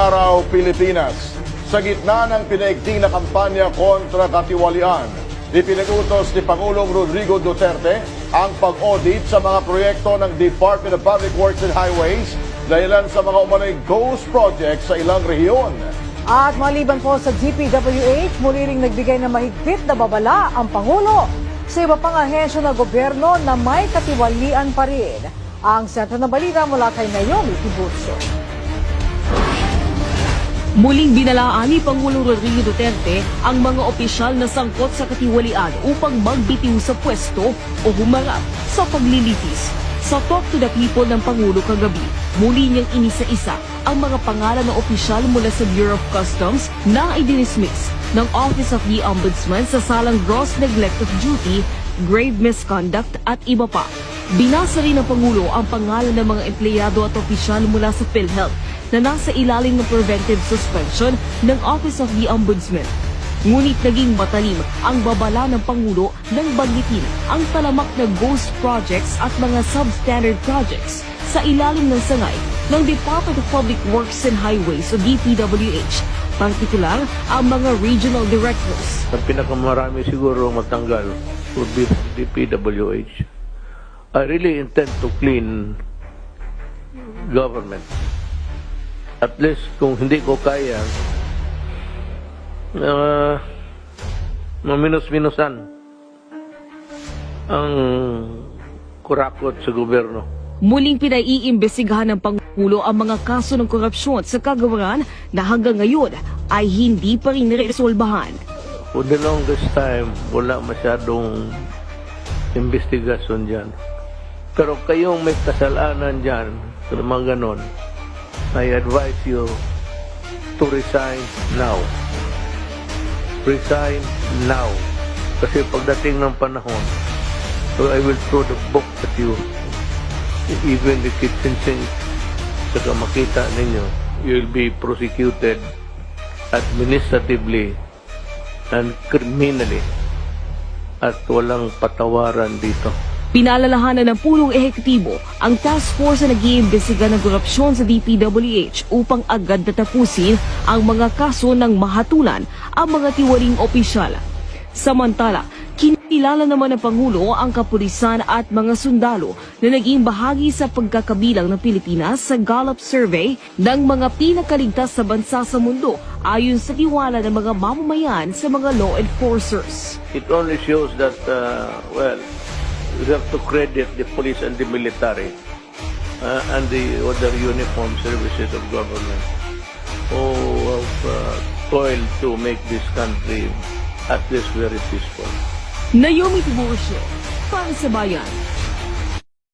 araw, Pilipinas. Sa gitna ng pinaigting na kampanya kontra katiwalian, ipinag-utos ni Pangulong Rodrigo Duterte ang pag-audit sa mga proyekto ng Department of Public Works and Highways dahilan sa mga umano'y ghost projects sa ilang rehiyon. At maliban po sa DPWH, muli ring nagbigay ng mahigpit na babala ang Pangulo sa iba pang ahensya ng gobyerno na may katiwalian pa rin. Ang sentro ng balita mula kay Naomi Tiburcio. Muling binalaan ni Pangulong Rodrigo Duterte ang mga opisyal na sangkot sa katiwalian upang magbitiw sa pwesto o humarap sa paglilitis. Sa Talk to the People ng Pangulo kagabi, muli niyang inisa-isa ang mga pangalan ng opisyal mula sa Bureau of Customs na idinismiss ng Office of the Ombudsman sa salang gross neglect of duty, grave misconduct at iba pa. Binasa rin ng Pangulo ang pangalan ng mga empleyado at opisyal mula sa PhilHealth na nasa ilalim ng preventive suspension ng Office of the Ombudsman. Ngunit naging matalim ang babala ng Pangulo nang banggitin ang talamak na ghost projects at mga substandard projects sa ilalim ng sangay ng Department of Public Works and Highways o DPWH, partikular ang mga regional directors. Ang pinakamarami siguro matanggal would be DPWH. I really intend to clean government. At least kung hindi ko kaya, maminus-minusan ang kurakot sa gobyerno. Muling pinaiimbestigahan ng Pangulo ang mga kaso ng korupsyon sa kagawaran na hanggang ngayon ay hindi pa rin naresolbahan. For the longest time, wala masyadong investigasyon dyan. Pero kayong may kasalanan dyan, sa mga ganon, I advise you to resign now. Resign now. Kasi pagdating ng panahon, so I will throw the book at you. Even the kitchen sink, saka makita ninyo, you will be prosecuted administratively and criminally at walang patawaran dito. Pinalalahanan ng pulong ehekutibo ang task force na nag-iimbestiga ng korupsyon sa DPWH upang agad natapusin ang mga kaso ng mahatulan ang mga tiwaling opisyal. Samantala, kinilala naman ng Pangulo ang kapulisan at mga sundalo na naging bahagi sa pagkakabilang ng Pilipinas sa Gallup Survey ng mga pinakaligtas sa bansa sa mundo ayon sa tiwala ng mga mamamayan sa mga law enforcers. It only shows that, we have to credit the police and the military and the other uniform services of government who have toiled to make this country at least very peaceful. Naomi Tiburcio, para sa Bayan.